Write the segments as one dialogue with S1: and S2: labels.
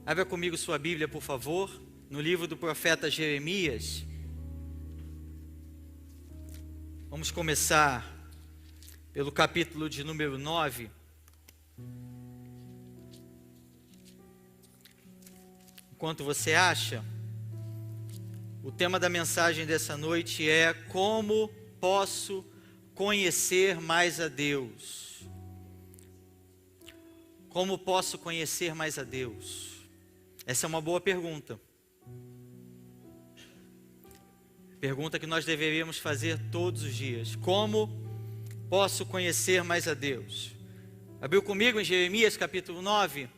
S1: Abra comigo sua Bíblia, por favor, no livro do profeta Jeremias. Vamos começar pelo capítulo de número 9. Enquanto você acha, o tema da mensagem dessa noite é: como posso conhecer mais a Deus? Como posso conhecer mais a Deus? Essa é uma boa pergunta. Pergunta que nós deveríamos fazer todos os dias. Como posso conhecer mais a Deus? Abriu comigo em Jeremias capítulo 9,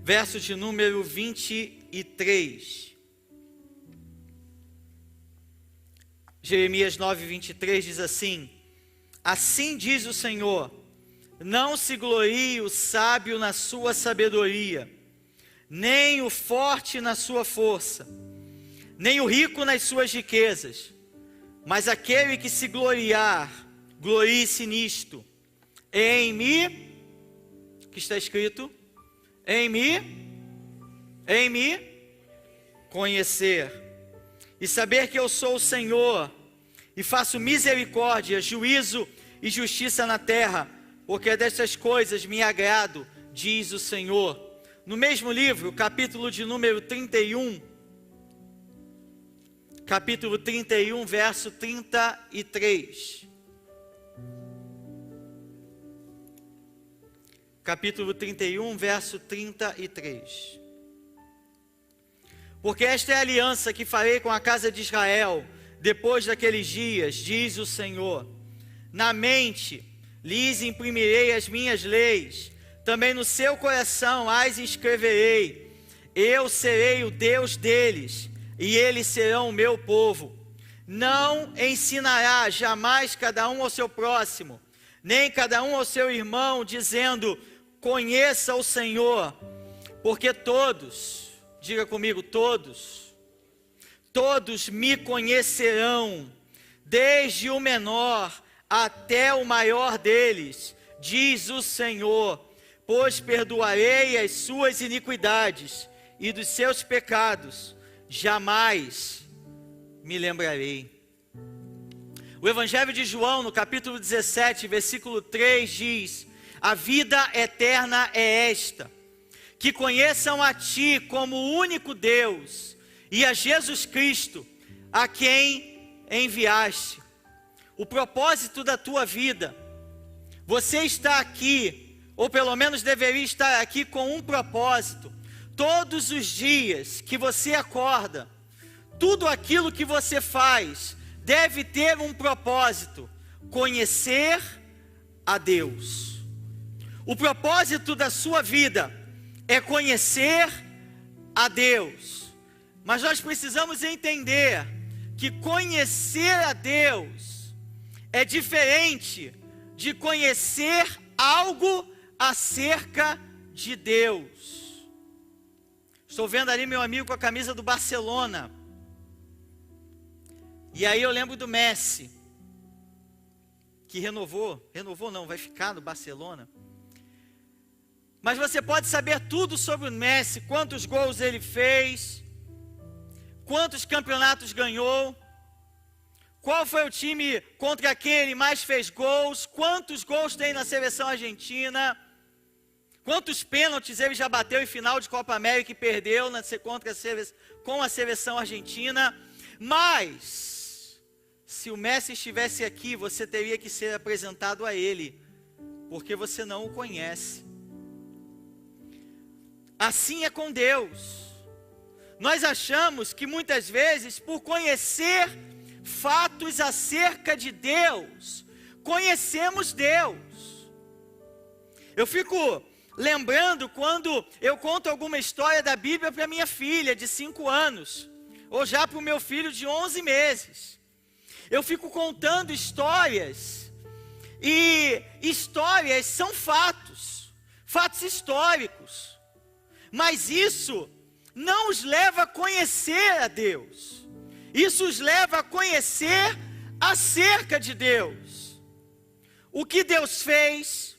S1: verso de número 23. Jeremias 9, 23 diz assim: assim diz o Senhor, não se glorie o sábio na sua sabedoria, nem o forte na sua força, nem o rico nas suas riquezas, mas aquele que se gloriar, glorie-se nisto, em mim, que está escrito, em mim conhecer, e saber que eu sou o Senhor, e faço misericórdia, juízo e justiça na terra, porque destas coisas me agrado, diz o Senhor. No mesmo livro, capítulo de número 31, capítulo 31, verso 33. Capítulo 31, verso 33. Porque esta é a aliança que farei com a casa de Israel, depois daqueles dias, diz o Senhor. Na mente lhes imprimirei as minhas leis, também no seu coração as escreverei. Eu serei o Deus deles, e eles serão o meu povo. Não ensinará jamais cada um ao seu próximo, nem cada um ao seu irmão, dizendo: conheça o Senhor, porque todos, diga comigo, todos me conhecerão, desde o menor até o maior deles, diz o Senhor, pois perdoarei as suas iniquidades, e dos seus pecados jamais me lembrarei. O Evangelho de João, no capítulo 17, versículo 3, diz: a vida eterna é esta, que conheçam a Ti como o único Deus, e a Jesus Cristo, a quem enviaste. O propósito da tua vida, você está aqui, ou pelo menos deveria estar aqui com um propósito. Todos os dias que você acorda, tudo aquilo que você faz deve ter um propósito: conhecer a Deus. O propósito da sua vida é conhecer a Deus. Mas nós precisamos entender que conhecer a Deus é diferente de conhecer algo acerca de Deus. Estou vendo ali meu amigo com a camisa do Barcelona. E aí eu lembro do Messi, que renovou não, vai ficar no Barcelona. Mas você pode saber tudo sobre o Messi: quantos gols ele fez, quantos campeonatos ganhou, qual foi o time contra quem ele mais fez gols, quantos gols tem na seleção argentina, quantos pênaltis ele já bateu em final de Copa América e perdeu com a seleção argentina. Mas, se o Messi estivesse aqui, você teria que ser apresentado a ele, porque você não o conhece. Assim é com Deus. Nós achamos que muitas vezes, por conhecer fatos acerca de Deus, conhecemos Deus. Eu fico lembrando quando eu conto alguma história da Bíblia para minha filha de 5 anos, ou já para o meu filho de 11 meses. Eu fico contando histórias, e histórias são fatos históricos, mas isso não os leva a conhecer a Deus. Isso os leva a conhecer acerca de Deus. O que Deus fez,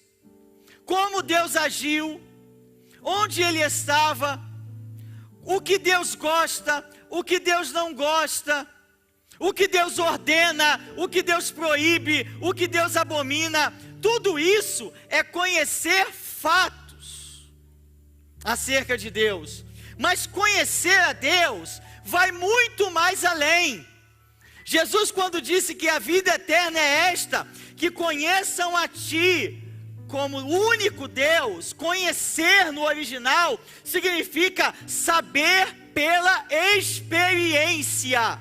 S1: como Deus agiu, onde Ele estava, o que Deus gosta, o que Deus não gosta, o que Deus ordena, o que Deus proíbe, o que Deus abomina. Tudo isso é conhecer fatos acerca de Deus. Mas conhecer a Deus vai muito mais além. Jesus, quando disse que a vida eterna é esta, que conheçam a Ti como o único Deus, conhecer no original significa saber pela experiência.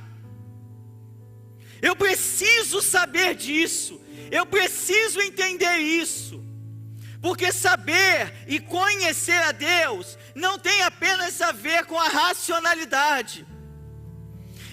S1: Eu preciso saber disso, eu preciso entender isso, porque saber e conhecer a Deus não tem apenas a ver com a racionalidade.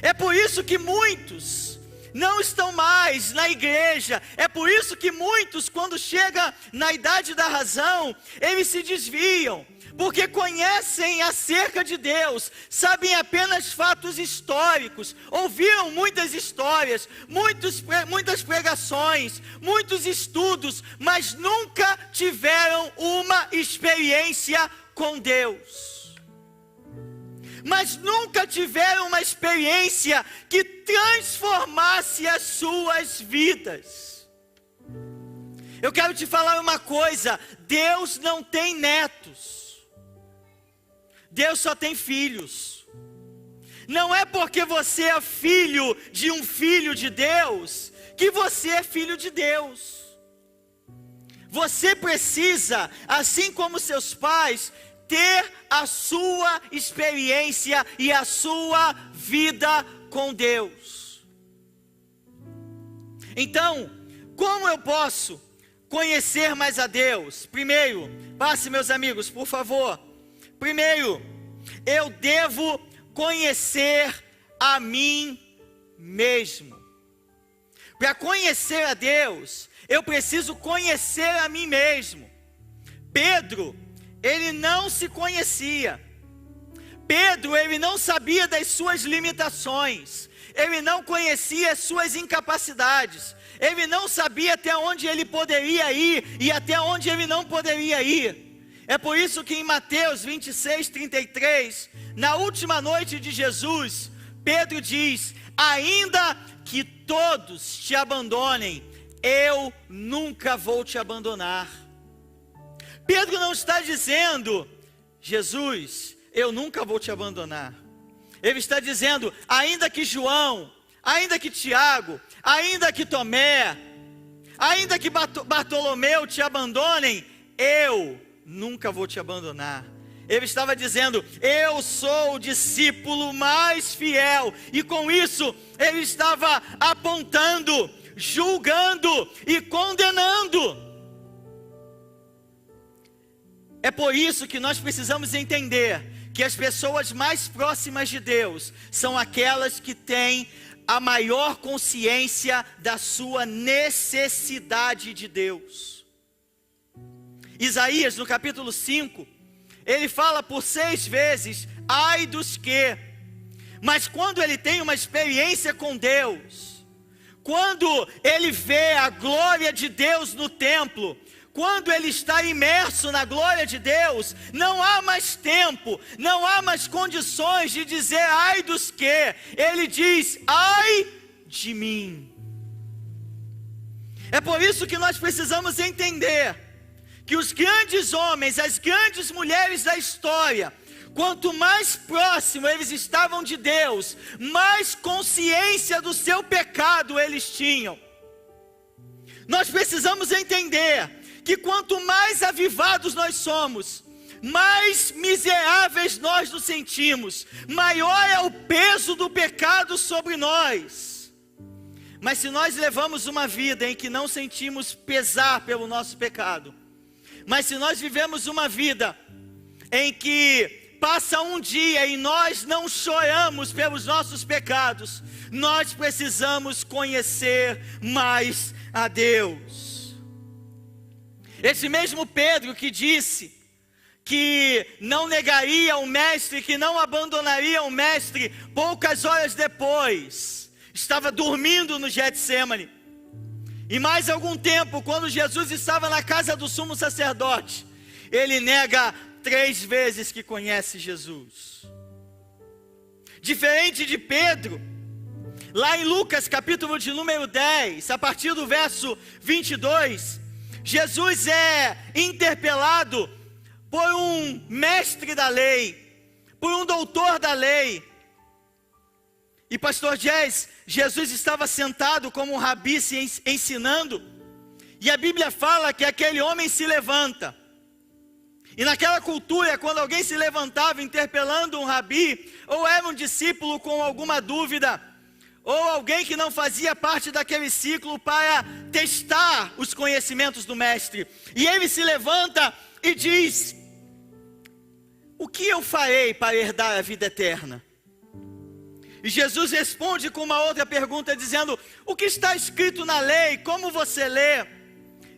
S1: É por isso que muitos não estão mais na igreja. É por isso que muitos, quando chegam na idade da razão, eles se desviam, porque conhecem acerca de Deus, sabem apenas fatos históricos, ouviram muitas histórias, muitas pregações, muitos estudos, mas nunca tiveram uma experiência com Deus. Mas nunca tiveram uma experiência que transformasse as suas vidas. Eu quero te falar uma coisa: Deus não tem netos, Deus só tem filhos. Não é porque você é filho de um filho de Deus que você é filho de Deus. Você precisa, assim como seus pais, ter a sua experiência e a sua vida com Deus. Então, como eu posso conhecer mais a Deus? Primeiro, passe, meus amigos, por favor. Primeiro, eu devo conhecer a mim mesmo. Para conhecer a Deus, eu preciso conhecer a mim mesmo. Pedro, ele não se conhecia. Pedro, ele não sabia das suas limitações. Ele não conhecia as suas incapacidades. Ele não sabia até onde ele poderia ir e até onde ele não poderia ir. É por isso que em Mateus 26:33, na última noite de Jesus, Pedro diz: ainda que todos te abandonem, eu nunca vou te abandonar. Pedro não está dizendo: Jesus, eu nunca vou te abandonar. Ele está dizendo: ainda que João, ainda que Tiago, ainda que Tomé, ainda que Bartolomeu te abandonem, eu nunca vou te abandonar. Ele estava dizendo: eu sou o discípulo mais fiel. E com isso, ele estava apontando, julgando e condenando. É por isso que nós precisamos entender que as pessoas mais próximas de Deus são aquelas que têm a maior consciência da sua necessidade de Deus. Isaías, no capítulo 5, ele fala por 6 vezes: ai dos que. Mas quando ele tem uma experiência com Deus, quando ele vê a glória de Deus no templo, quando ele está imerso na glória de Deus, não há mais tempo, não há mais condições de dizer ai dos que. Ele diz: ai de mim. É por isso que nós precisamos entender que os grandes homens, as grandes mulheres da história, quanto mais próximo eles estavam de Deus, mais consciência do seu pecado eles tinham. Nós precisamos entender que quanto mais avivados nós somos, mais miseráveis nós nos sentimos, maior é o peso do pecado sobre nós. Mas se nós levamos uma vida em que não sentimos pesar pelo nosso pecado, mas se nós vivemos uma vida em que passa um dia e nós não choramos pelos nossos pecados, nós precisamos conhecer mais a Deus. Esse mesmo Pedro que disse que não negaria o mestre, que não abandonaria o mestre, poucas horas depois, estava dormindo no Getsemane. E mais algum tempo, quando Jesus estava na casa do sumo sacerdote, ele nega 3 vezes que conhece Jesus. Diferente de Pedro, lá em Lucas capítulo de número 10, a partir do verso 22, Jesus é interpelado por um mestre da lei, por um doutor da lei. E pastor Jess, Jesus estava sentado como um rabi se ensinando, e a Bíblia fala que aquele homem se levanta. E naquela cultura, quando alguém se levantava interpelando um rabi, ou era um discípulo com alguma dúvida, ou alguém que não fazia parte daquele ciclo para testar os conhecimentos do mestre, e ele se levanta e diz: o que eu farei para herdar a vida eterna? E Jesus responde com uma outra pergunta dizendo: o que está escrito na lei? Como você lê?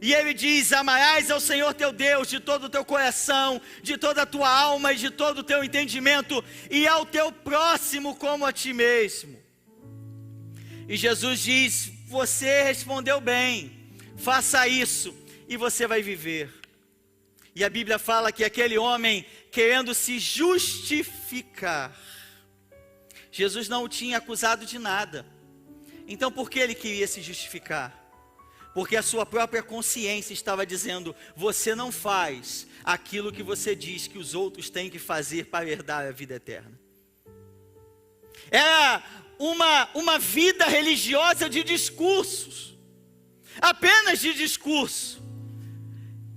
S1: E ele diz: amarás ao Senhor teu Deus de todo o teu coração, de toda a tua alma e de todo o teu entendimento, e ao teu próximo como a ti mesmo. E Jesus diz: você respondeu bem, faça isso e você vai viver. E a Bíblia fala que aquele homem, querendo se justificar, Jesus não o tinha acusado de nada. Então por que ele queria se justificar? Porque a sua própria consciência estava dizendo: você não faz aquilo que você diz que os outros têm que fazer para herdar a vida eterna. Era uma vida religiosa de discursos, apenas de discurso.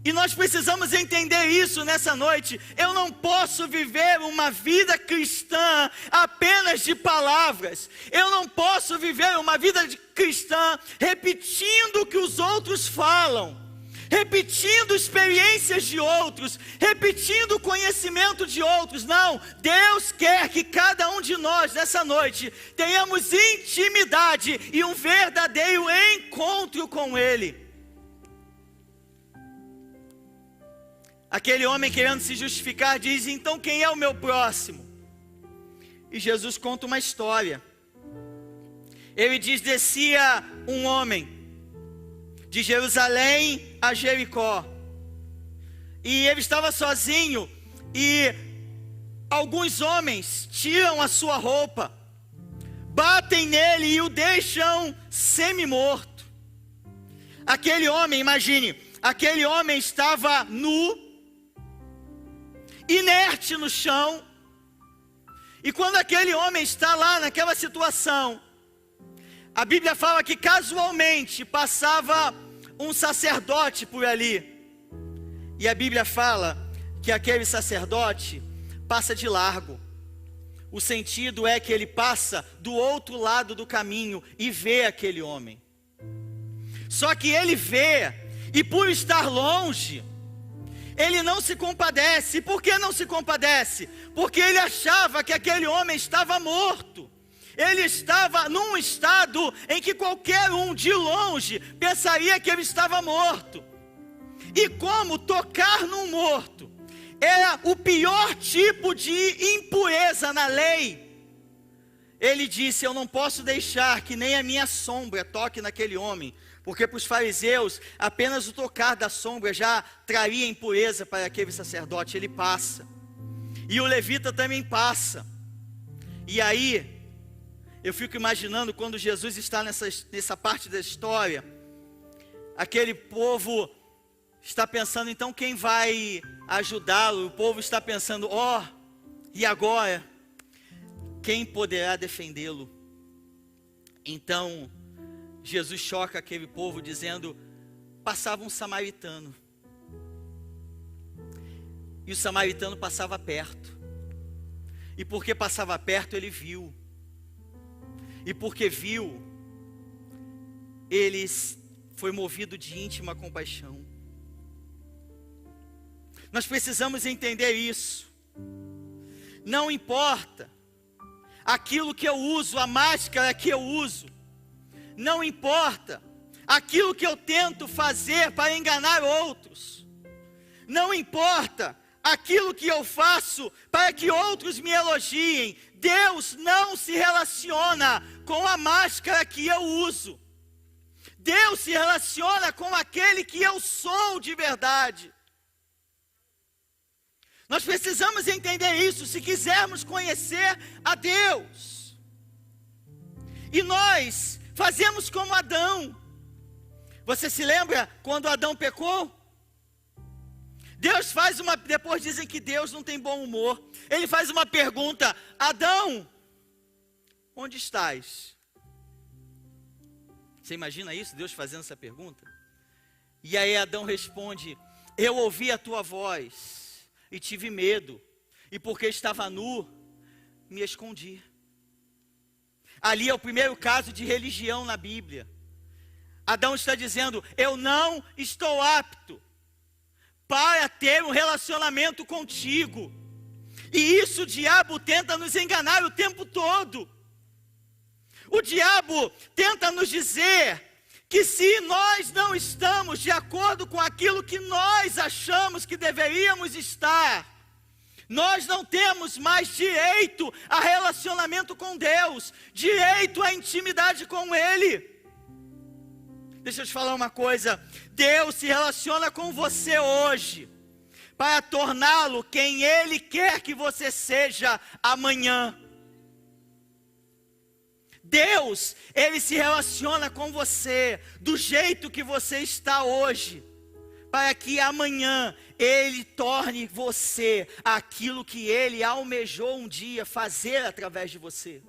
S1: E nós precisamos entender isso nessa noite. Eu não posso viver uma vida cristã apenas de palavras. Eu não posso viver uma vida cristã repetindo o que os outros falam, repetindo experiências de outros, repetindo o conhecimento de outros. Não, Deus quer que cada um de nós nessa noite tenhamos intimidade e um verdadeiro encontro com Ele. Aquele homem, querendo se justificar, diz: então quem é o meu próximo? E Jesus conta uma história. Ele diz: descia um homem de Jerusalém a Jericó, e ele estava sozinho, e alguns homens tiram a sua roupa, batem nele e o deixam semi-morto. Aquele homem, imagine, aquele homem estava nu, inerte no chão. E quando aquele homem está lá naquela situação, a Bíblia fala que casualmente passava um sacerdote por ali. E a Bíblia fala que aquele sacerdote passa de largo. O sentido é que ele passa do outro lado do caminho e vê aquele homem. Só que ele vê, e por estar longe, ele não se compadece. Por que não se compadece? Porque ele achava que aquele homem estava morto. Ele estava num estado em que qualquer um de longe pensaria que ele estava morto. E como tocar num morto era o pior tipo de impureza na lei, ele disse: eu não posso deixar que nem a minha sombra toque naquele homem. Porque para os fariseus, apenas o tocar da sombra já traria impureza para aquele sacerdote. Ele passa. E o levita também passa. E aí, eu fico imaginando quando Jesus está nessa parte da história, aquele povo está pensando: então quem vai ajudá-lo? O povo está pensando: e agora? Quem poderá defendê-lo? Então Jesus choca aquele povo dizendo: passava um samaritano. E o samaritano passava perto. E porque passava perto, ele viu. E porque viu, ele foi movido de íntima compaixão. Nós precisamos entender isso. Não importa aquilo que eu uso, a máscara que eu uso. Não importa aquilo que eu tento fazer para enganar outros. Não importa aquilo que eu faço para que outros me elogiem. Deus não se relaciona com a máscara que eu uso. Deus se relaciona com aquele que eu sou de verdade. Nós precisamos entender isso se quisermos conhecer a Deus. E nós fazemos como Adão. Você se lembra quando Adão pecou? Deus faz uma... Depois dizem que Deus não tem bom humor. Ele faz uma pergunta: Adão, onde estás? Você imagina isso? Deus fazendo essa pergunta? E aí Adão responde: eu ouvi a tua voz e tive medo, e porque estava nu, me escondi. Ali é o primeiro caso de religião na Bíblia. Adão está dizendo: eu não estou apto para ter um relacionamento contigo. E isso o diabo tenta nos enganar o tempo todo. O diabo tenta nos dizer que se nós não estamos de acordo com aquilo que nós achamos que deveríamos estar, nós não temos mais direito a relacionamento com Deus, direito à intimidade com Ele. Deixa eu te falar uma coisa: Deus se relaciona com você hoje para torná-lo quem Ele quer que você seja amanhã. Deus, Ele se relaciona com você do jeito que você está hoje, para que amanhã Ele torne você aquilo que Ele almejou um dia fazer através de você.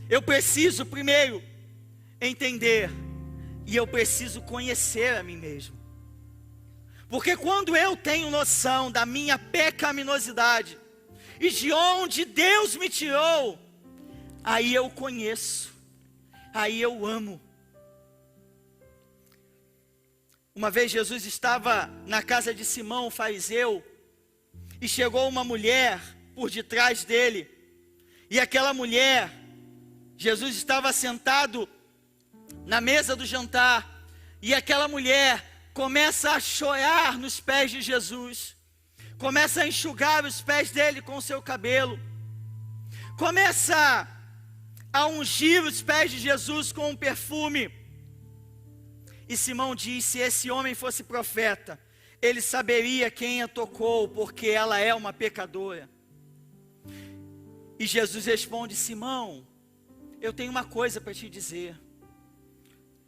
S1: Eu preciso primeiro entender, e eu preciso conhecer a mim mesmo. Porque quando eu tenho noção da minha pecaminosidade e de onde Deus me tirou, aí eu conheço, aí eu amo. Uma vez Jesus estava na casa de Simão, o fariseu, e chegou uma mulher por detrás dele, e aquela mulher, Jesus estava sentado na mesa do jantar, e aquela mulher começa a chorar nos pés de Jesus, começa a enxugar os pés dele com o seu cabelo, começa a ungir os pés de Jesus com um perfume. E Simão disse: se esse homem fosse profeta, ele saberia quem a tocou, porque ela é uma pecadora. E Jesus responde: Simão, eu tenho uma coisa para te dizer.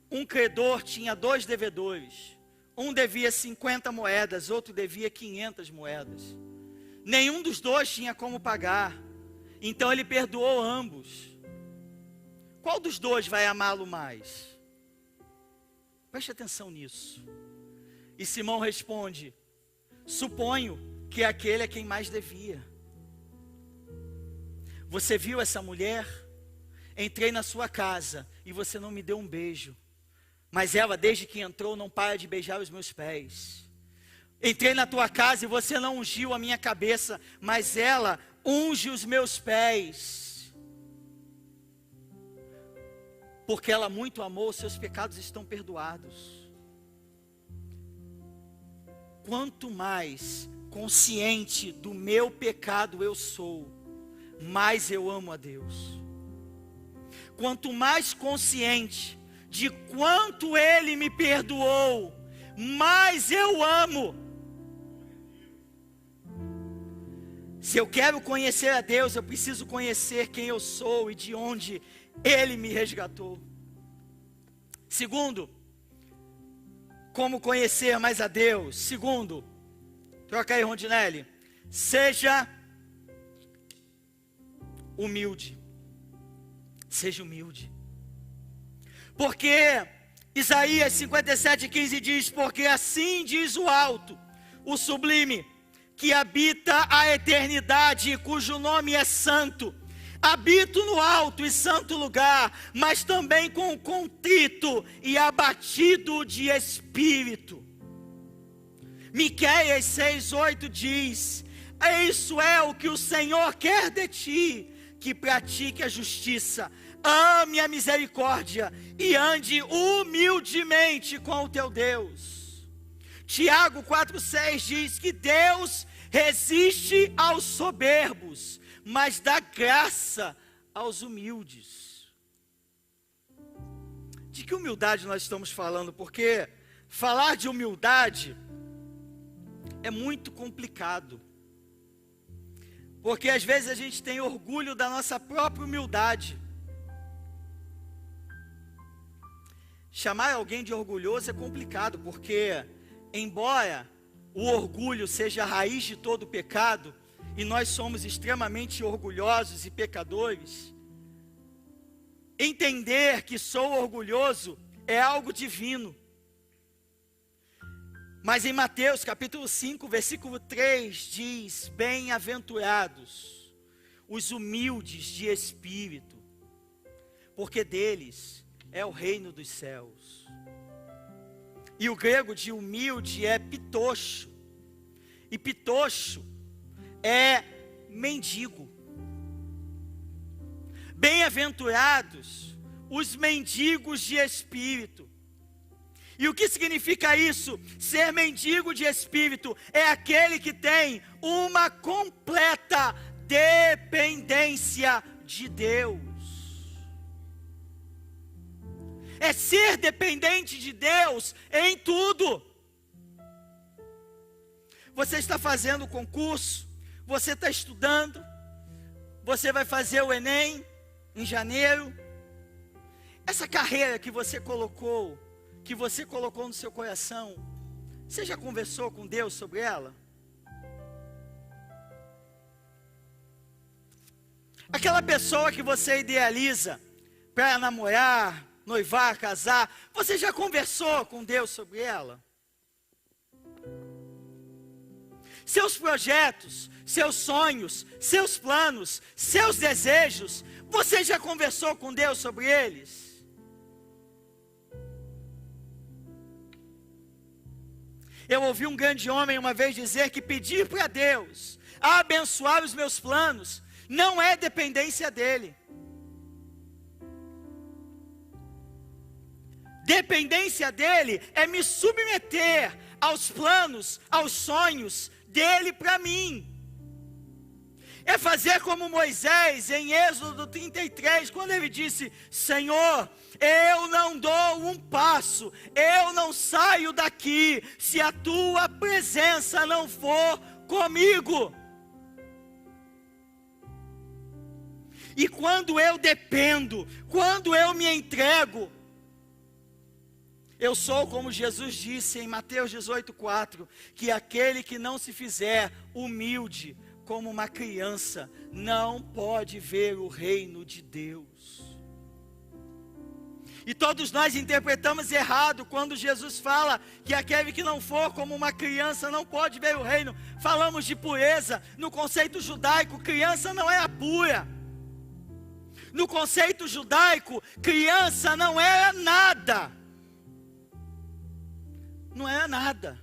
S1: Um credor tinha 2 devedores. Um devia 50 moedas, outro devia 500 moedas. Nenhum dos dois tinha como pagar. Então ele perdoou ambos. Qual dos dois vai amá-lo mais? Preste atenção nisso. E Simão responde: suponho que aquele é quem mais devia. Você viu essa mulher? Entrei na sua casa e você não me deu um beijo. Mas ela, desde que entrou, não para de beijar os meus pés. Entrei na tua casa e você não ungiu a minha cabeça, mas ela unge os meus pés. Porque ela muito amou, seus pecados estão perdoados. Quanto mais consciente do meu pecado eu sou, mais eu amo a Deus. Quanto mais consciente de quanto Ele me perdoou, mais eu amo. Se eu quero conhecer a Deus, eu preciso conhecer quem eu sou e de onde Ele me resgatou. Segundo, como conhecer mais a Deus? Segundo, troca aí, Rondinelli. Seja humilde. Seja humilde. Porque Isaías 57:15 diz: porque assim diz o alto, o sublime, que habita a eternidade, cujo nome é santo. Habito no alto e santo lugar, mas também com o contrito e abatido de espírito. Miqueias 6:8 diz: isso é o que o Senhor quer de ti, que pratique a justiça, ame a misericórdia e ande humildemente com o teu Deus. Tiago 4:6 diz que Deus resiste aos soberbos, mas dá graça aos humildes. De que humildade nós estamos falando? Porque falar de humildade é muito complicado. Porque às vezes a gente tem orgulho da nossa própria humildade. Chamar alguém de orgulhoso é complicado, porque embora o orgulho seja a raiz de todo pecado, e nós somos extremamente orgulhosos e pecadores, entender que sou orgulhoso é algo divino. Mas em Mateus capítulo 5, versículo 3 diz: bem-aventurados os humildes de espírito, porque deles é o reino dos céus. E o grego de humilde é pitocho, e pitocho é mendigo. Bem-aventurados os mendigos de espírito. E o que significa isso? Ser mendigo de espírito é aquele que tem uma completa dependência de Deus. É ser dependente de Deus em tudo. Você está fazendo o concurso, você está estudando, você vai fazer o Enem em janeiro. Essa carreira que você colocou no seu coração, você já conversou com Deus sobre ela? Aquela pessoa que você idealiza para namorar, noivar, casar, você já conversou com Deus sobre ela? Seus projetos, seus sonhos, seus planos, seus desejos, você já conversou com Deus sobre eles? Eu ouvi um grande homem uma vez dizer que pedir para Deus abençoar os meus planos não é dependência dele. Dependência dele é me submeter aos planos, aos sonhos dele para mim. É fazer como Moisés em Êxodo 33, quando ele disse: Senhor, eu não dou um passo, eu não saio daqui, se a tua presença não for comigo. E quando eu dependo, quando eu me entrego, eu sou como Jesus disse em Mateus 18:4, que aquele que não se fizer humilde como uma criança, não pode ver o reino de Deus. E todos nós interpretamos errado quando Jesus fala que aquele que não for como uma criança não pode ver o reino. Falamos de pureza. No conceito judaico, criança não era pura. No conceito judaico, criança não era nada. Não era nada.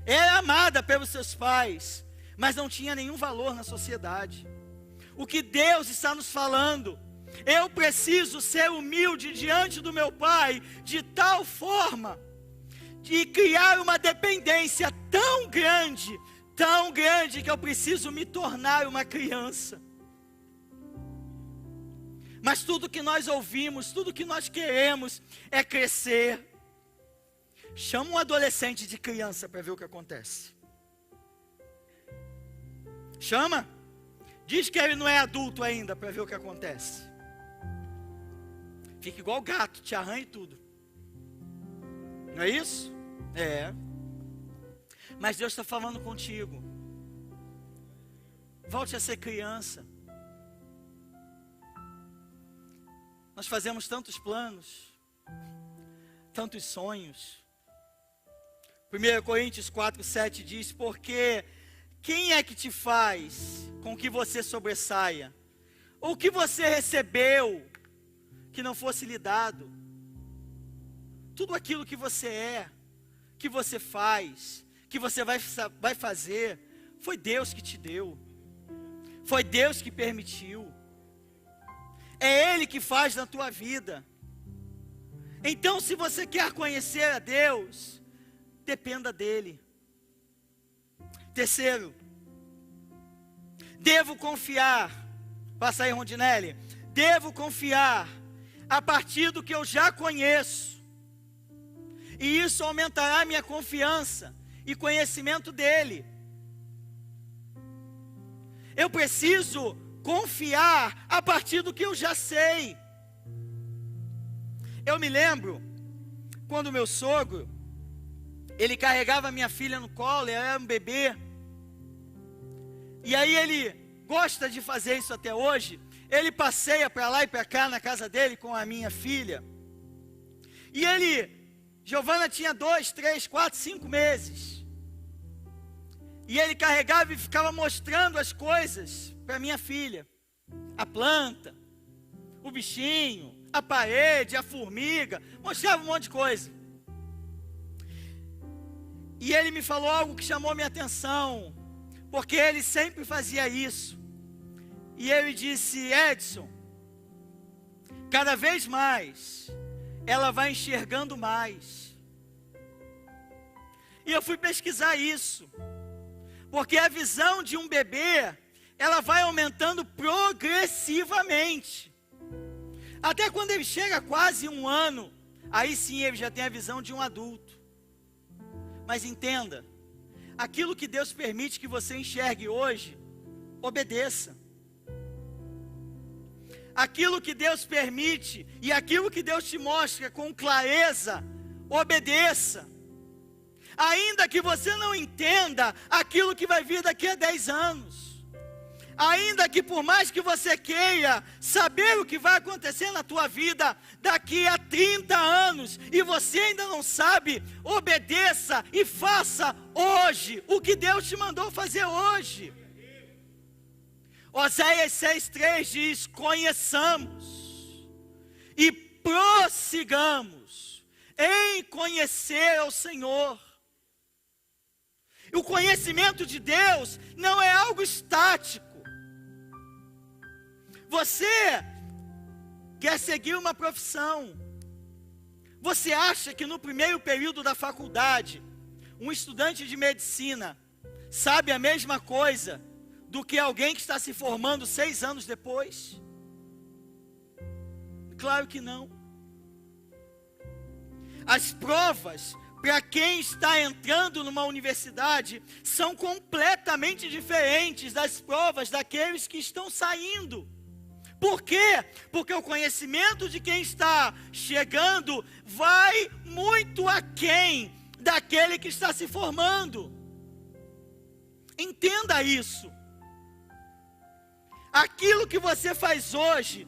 S1: Era amada pelos seus pais, mas não tinha nenhum valor na sociedade. O que Deus está nos falando: eu preciso ser humilde diante do meu Pai, de tal forma, de criar uma dependência tão grande, que eu preciso me tornar uma criança. Mas tudo que nós ouvimos, tudo que nós queremos é crescer. Chama um adolescente de criança para ver o que acontece. Chama. Diz que ele não é adulto ainda para ver o que acontece. Fica igual gato, te arranha e tudo. Não é isso? É. Mas Deus está falando contigo. Volte a ser criança. Nós fazemos tantos planos, tantos sonhos. 1 Coríntios 4:7 diz: porque quem é que te faz com que você sobressaia? Ou que você recebeu que não fosse lhe dado? Tudo aquilo que você é, que você faz, que você vai fazer, foi Deus que te deu. Foi Deus que permitiu. É Ele que faz na tua vida. Então, se você quer conhecer a Deus, dependa dEle. Terceiro, devo confiar. Passa aí, Rondinelli. Devo confiar a partir do que eu já conheço. E isso aumentará minha confiança e conhecimento dele. Eu preciso confiar a partir do que eu já sei. Eu me lembro quando meu sogro, ele carregava minha filha no colo, ela era um bebê. E aí ele gosta de fazer isso até hoje. Ele passeia para lá e para cá na casa dele com a minha filha. E Giovana tinha 2, 3, 4, 5 meses. E ele carregava e ficava mostrando as coisas para minha filha. A planta, o bichinho, a parede, a formiga. Mostrava um monte de coisa. E ele me falou algo que chamou minha atenção. Porque ele sempre fazia isso. E ele disse: Edson, cada vez mais, ela vai enxergando mais. E eu fui pesquisar isso. Porque a visão de um bebê, ela vai aumentando progressivamente. Até quando ele chega a quase 1 ano, aí sim ele já tem a visão de um adulto. Mas entenda, aquilo que Deus permite que você enxergue hoje, obedeça. Aquilo que Deus permite e aquilo que Deus te mostra com clareza, obedeça. Ainda que você não entenda aquilo que vai vir daqui a 10 anos. Ainda que por mais que você queira saber o que vai acontecer na tua vida daqui a 30 anos e você ainda não sabe, obedeça e faça hoje o que Deus te mandou fazer hoje. Oséias 6,3 diz: conheçamos e prossigamos em conhecer ao Senhor. O conhecimento de Deus não é algo estático. Você quer seguir uma profissão. Você acha que no primeiro período da faculdade, um estudante de medicina sabe a mesma coisa do que alguém que está se formando 6 anos depois? Claro que não. As provas para quem está entrando numa universidade são completamente diferentes das provas daqueles que estão saindo. Por quê? Porque o conhecimento de quem está chegando vai muito aquém daquele que está se formando. Entenda isso. Aquilo que você faz hoje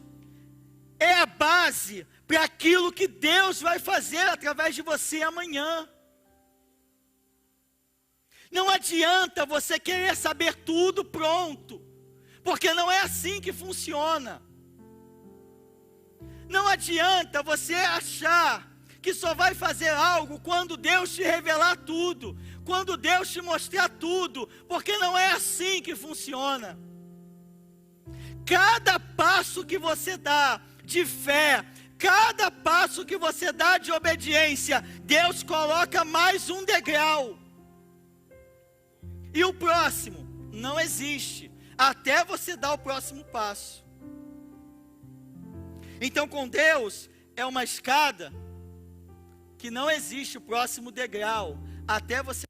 S1: é a base para aquilo que Deus vai fazer através de você amanhã. Não adianta você querer saber tudo pronto, porque não é assim que funciona. Não adianta você achar que só vai fazer algo quando Deus te revelar tudo, quando Deus te mostrar tudo, porque não é assim que funciona. Cada passo que você dá de fé, cada passo que você dá de obediência, Deus coloca mais um degrau. E o próximo não existe, até você dar o próximo passo. Então com Deus é uma escada que não existe o próximo degrau, até você.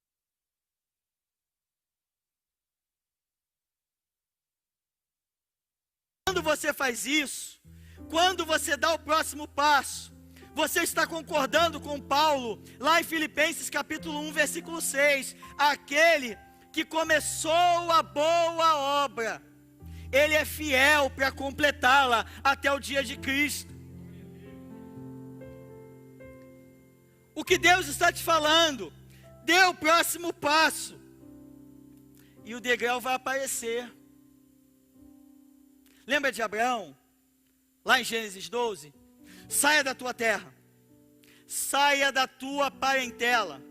S1: Quando você faz isso, quando você dá o próximo passo, você está concordando com Paulo, lá em Filipenses capítulo 1, versículo 6, aquele que começou a boa obra, ele é fiel para completá-la até o dia de Cristo. O que Deus está te falando, dê o próximo passo, e o degrau vai aparecer. Lembra de Abraão? Lá em Gênesis 12, saia da tua terra, saia da tua parentela,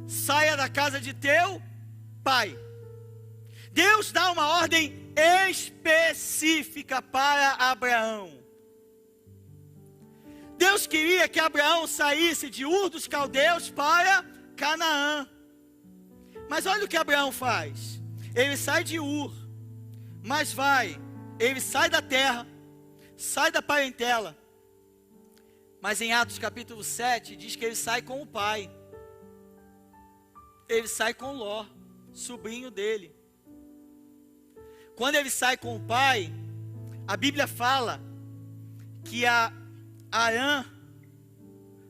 S1: saia da casa de teu pai. Deus dá uma ordem específica para Abraão. Deus queria que Abraão saísse de Ur dos Caldeus para Canaã. Mas olha o que Abraão faz. Ele sai de Ur, mas ele sai da terra, sai da parentela, mas em Atos capítulo 7, diz que ele sai com o pai. ele sai com Ló, sobrinho dele. Quando ele sai com o pai, a Bíblia fala que Arã,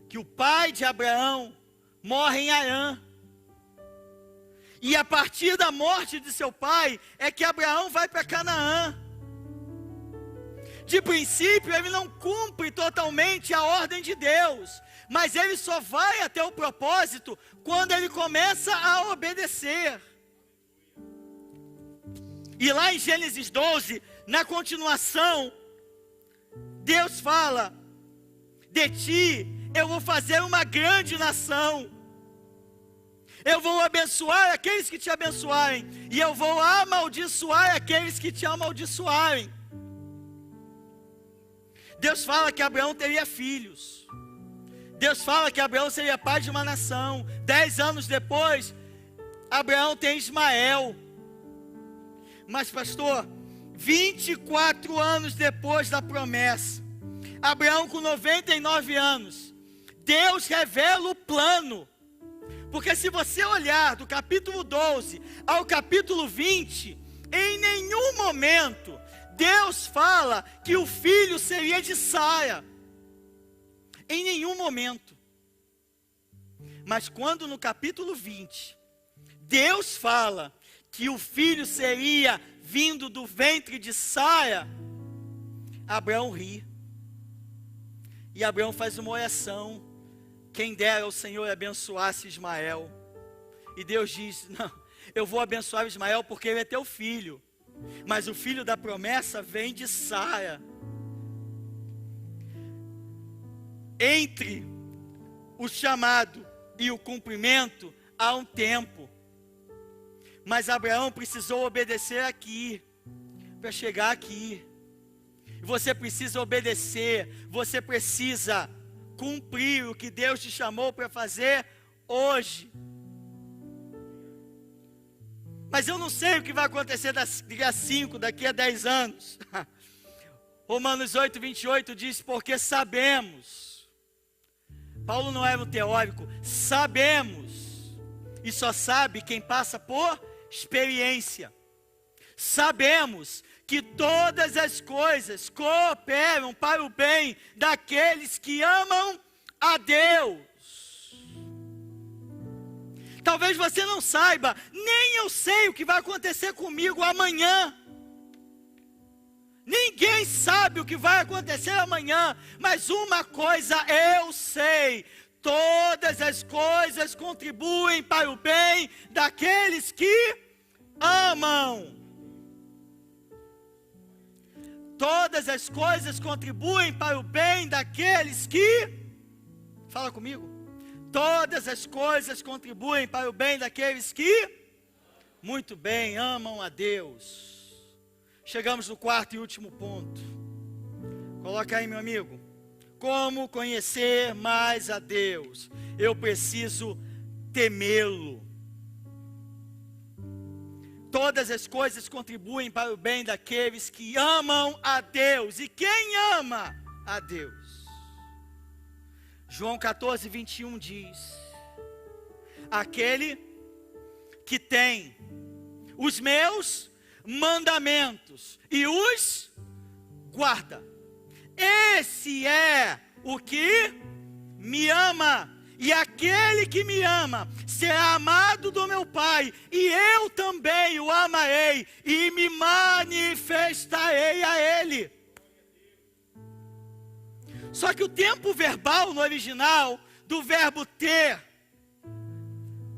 S1: que o pai de Abraão, morre em Arã. E a partir da morte de seu pai, é que Abraão vai para Canaã. De princípio, ele não cumpre totalmente a ordem de Deus, mas ele só vai até o propósito quando ele começa a obedecer. E lá em Gênesis 12, na continuação, Deus fala: de ti eu vou fazer uma grande nação. Eu vou abençoar aqueles que te abençoarem, e eu vou amaldiçoar aqueles que te amaldiçoarem. Deus fala que Abraão teria filhos. Deus fala que Abraão seria pai de uma nação. 10 anos depois, Abraão tem Ismael. Mas pastor, 24 anos depois da promessa, Abraão com 99 anos, Deus revela o plano. Porque se você olhar do capítulo 12 ao capítulo 20, em nenhum momento Deus fala que o filho seria de Sara. Em nenhum momento. Mas quando no capítulo 20, Deus fala que o filho seria vindo do ventre de Sara, Abraão ri. E Abraão faz uma oração: quem dera o Senhor abençoasse Ismael. E Deus diz: não, eu vou abençoar Ismael porque ele é teu filho. Mas o filho da promessa vem de Sara. Entre o chamado e o cumprimento há um tempo. Mas Abraão precisou obedecer aqui, para chegar aqui. Você precisa obedecer, você precisa cumprir o que Deus te chamou para fazer hoje. Mas eu não sei o que vai acontecer daqui a 5, daqui a 10 anos. Romanos 8, 28 diz: porque sabemos. Paulo não era um teórico. Sabemos. E só sabe quem passa por experiência. Sabemos que todas as coisas cooperam para o bem daqueles que amam a Deus. Talvez você não saiba, nem eu sei o que vai acontecer comigo amanhã. Ninguém sabe o que vai acontecer amanhã, mas uma coisa eu sei: todas as coisas contribuem para o bem daqueles que amam. Todas as coisas contribuem para o bem daqueles que... Fala comigo. Todas as coisas contribuem para o bem daqueles que... Muito bem, amam a Deus. Chegamos no quarto e último ponto. Coloca aí, meu amigo. Como conhecer mais a Deus? Eu preciso temê-lo. Todas as coisas contribuem para o bem daqueles que amam a Deus. E quem ama a Deus? João 14, 21 diz: aquele que tem os meus mandamentos e os guarda, esse é o que me ama. E aquele que me ama será amado do meu Pai, e eu também o amarei e me manifestarei a ele. Só que o tempo verbal no original do verbo ter,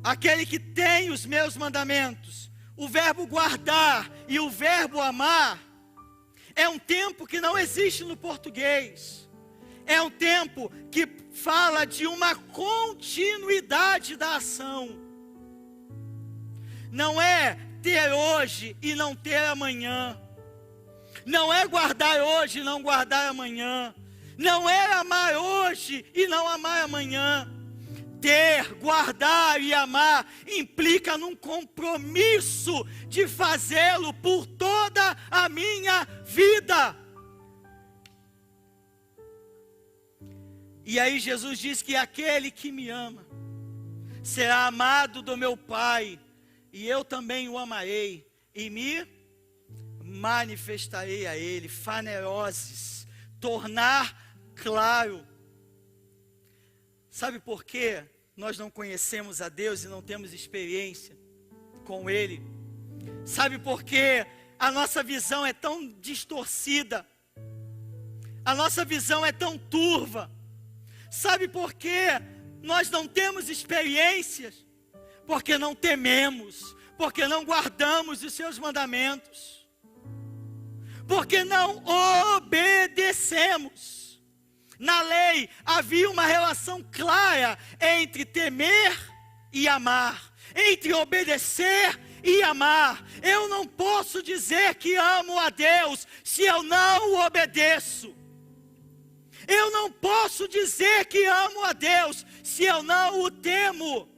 S1: aquele que tem os meus mandamentos, o verbo guardar e o verbo amar, é um tempo que não existe no português. É um tempo que fala de uma continuidade da ação. Não é ter hoje e não ter amanhã. Não é guardar hoje e não guardar amanhã. Não é amar hoje e não amar amanhã. Ter, guardar e amar implica num compromisso de fazê-lo por toda a minha vida. E aí Jesus diz que aquele que me ama será amado do meu Pai, e eu também o amarei, e me manifestarei a ele. Faneoses, tornar claro. Sabe por quê nós não conhecemos a Deus e não temos experiência com Ele? Sabe por quê a nossa visão é tão distorcida? A nossa visão é tão turva? Sabe por quê nós não temos experiências? Porque não tememos, porque não guardamos os seus mandamentos, porque não obedecemos. Na lei havia uma relação clara entre temer e amar, entre obedecer e amar. Eu não posso dizer que amo a Deus se eu não o obedeço. Eu não posso dizer que amo a Deus se eu não o temo.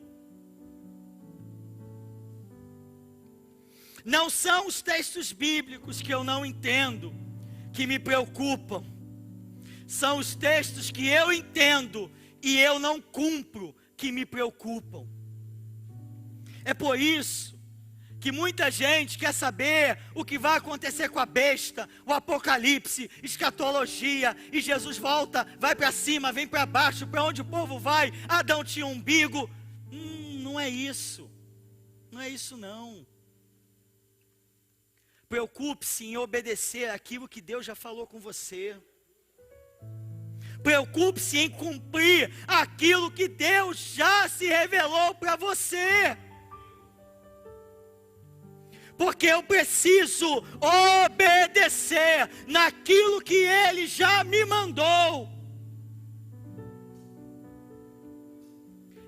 S1: Não são os textos bíblicos que eu não entendo que me preocupam. São os textos que eu entendo e eu não cumpro que me preocupam. É por isso que muita gente quer saber o que vai acontecer com a besta, o apocalipse, escatologia, e Jesus volta, vai para cima, vem para baixo, para onde o povo vai? Adão tinha um umbigo. Não é isso. Não é isso não. Preocupe-se em obedecer aquilo que Deus já falou com você. Preocupe-se em cumprir aquilo que Deus já se revelou para você. Porque eu preciso obedecer naquilo que Ele já me mandou.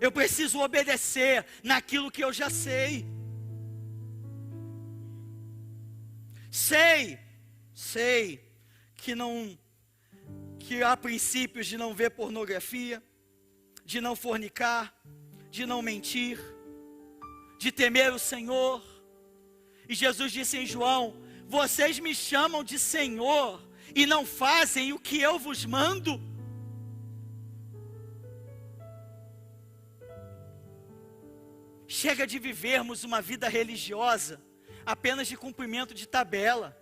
S1: Eu preciso obedecer naquilo que eu já sei. Sei que há princípios de não ver pornografia, de não fornicar, de não mentir, de temer o Senhor. E Jesus disse em João: vocês me chamam de Senhor e não fazem o que eu vos mando. Chega de vivermos uma vida religiosa apenas de cumprimento de tabela.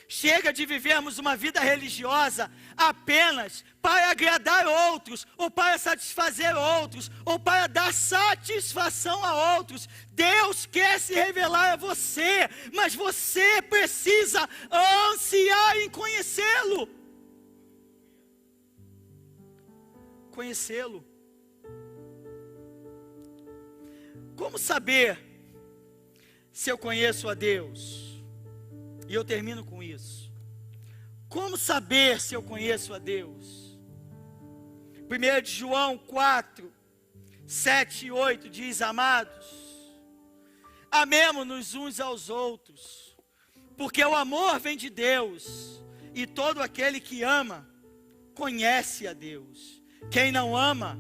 S1: Chega de vivermos uma vida religiosa apenas para agradar outros, ou para satisfazer outros, ou para dar satisfação a outros. Deus quer se revelar a você, mas você precisa ansiar em conhecê-lo. Conhecê-lo. Como saber se eu conheço a Deus? E eu termino com isso. Como saber se eu conheço a Deus? 1 de João 4, 7 e 8 diz: amados, amemo-nos uns aos outros, porque o amor vem de Deus, e todo aquele que ama, conhece a Deus. Quem não ama,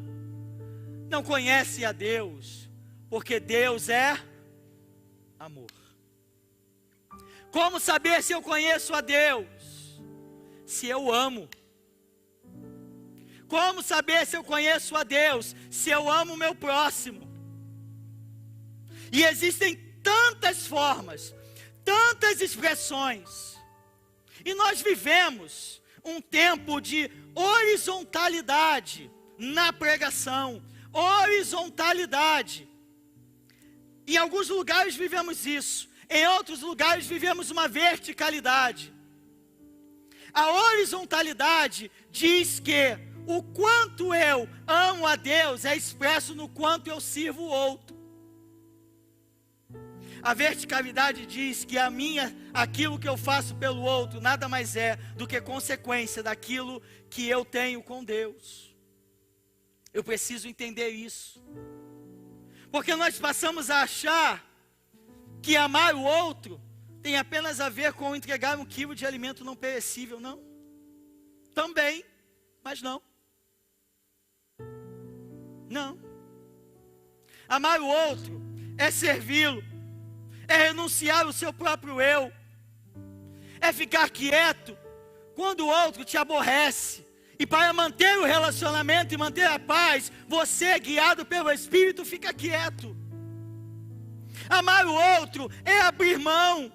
S1: não conhece a Deus, porque Deus é amor. Como saber se eu conheço a Deus? Se eu amo. Como saber se eu conheço a Deus? Se eu amo o meu próximo. E existem tantas formas, tantas expressões. E nós vivemos um tempo de horizontalidade na pregação. Horizontalidade. Em alguns lugares vivemos isso. Em outros lugares vivemos uma verticalidade. A horizontalidade diz que o quanto eu amo a Deus é expresso no quanto eu sirvo o outro. A verticalidade diz que aquilo que eu faço pelo outro nada mais é do que consequência daquilo que eu tenho com Deus. Eu preciso entender isso. Porque nós passamos a achar que amar o outro tem apenas a ver com entregar 1 quilo de alimento não perecível. Não. Também, mas não. Não. Amar o outro é servi-lo, é renunciar ao seu próprio eu, é ficar quieto quando o outro te aborrece, E para manter o relacionamento e manter a paz, você, guiado pelo Espírito, fica quieto. Amar o outro é abrir mão.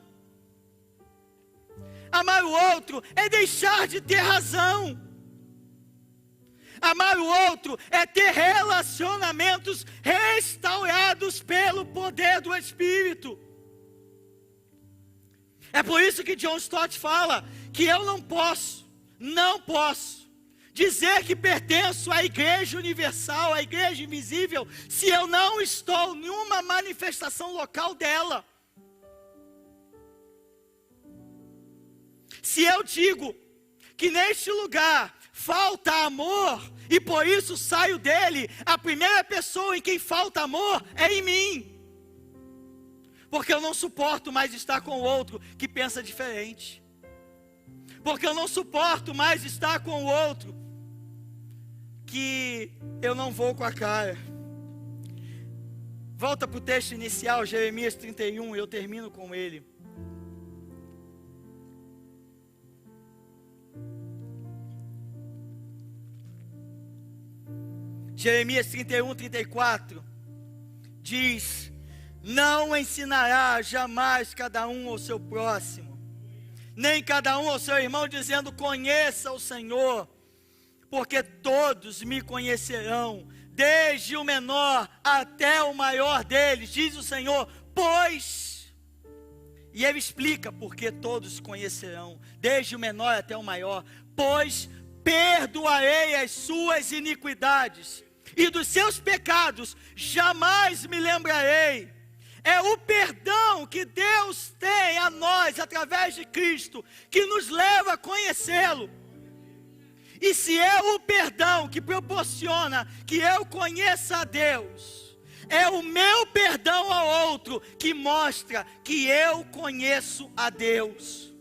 S1: Amar o outro é deixar de ter razão. Amar o outro é ter relacionamentos restaurados pelo poder do Espírito. É por isso que John Stott fala que eu não posso dizer que pertenço à igreja universal, à igreja invisível, se eu não estou em uma manifestação local dela. Se eu digo que neste lugar falta amor, e por isso saio dele, a primeira pessoa em quem falta amor é em mim. Porque eu não suporto mais estar com o outro que pensa diferente. Porque eu não suporto mais estar com o outro que eu não vou com a cara. Volta para o texto inicial, Jeremias 31, eu termino com ele. Jeremias 31, 34 diz: não ensinará jamais cada um ao seu próximo, nem cada um ao seu irmão, dizendo: conheça o Senhor, porque todos me conhecerão, desde o menor até o maior deles, diz o Senhor, pois, e ele explica porque todos conhecerão, desde o menor até o maior, pois perdoarei as suas iniquidades, e dos seus pecados jamais me lembrarei. É o perdão que Deus tem a nós, através de Cristo, que nos leva a conhecê-lo. E se é o perdão que proporciona que eu conheça a Deus, é o meu perdão ao outro que mostra que eu conheço a Deus.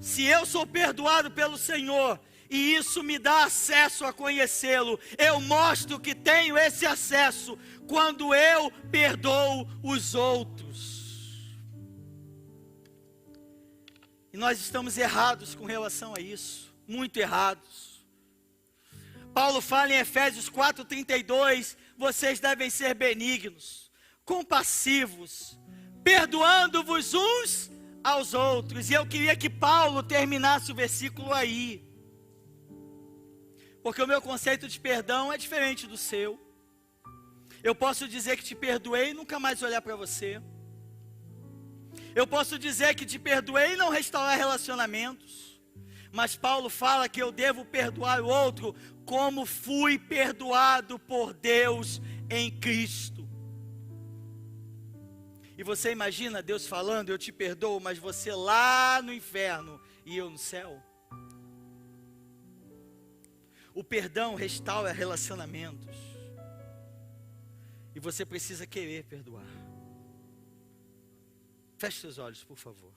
S1: Se eu sou perdoado pelo Senhor, e isso me dá acesso a conhecê-lo, eu mostro que tenho esse acesso quando eu perdoo os outros. E nós estamos errados com relação a isso, muito errados. Paulo fala em Efésios 4:32, vocês devem ser benignos, compassivos, perdoando-vos uns aos outros. E eu queria que Paulo terminasse o versículo aí, porque o meu conceito de perdão é diferente do seu. Eu posso dizer que te perdoei e nunca mais olhar para você. Eu posso dizer que te perdoei e não restaurar relacionamentos. Mas Paulo fala que eu devo perdoar o outro como fui perdoado por Deus em Cristo. E você imagina Deus falando: eu te perdoo, mas você lá no inferno e eu no céu? O perdão restaura relacionamentos. E você precisa querer perdoar. Feche seus olhos, por favor.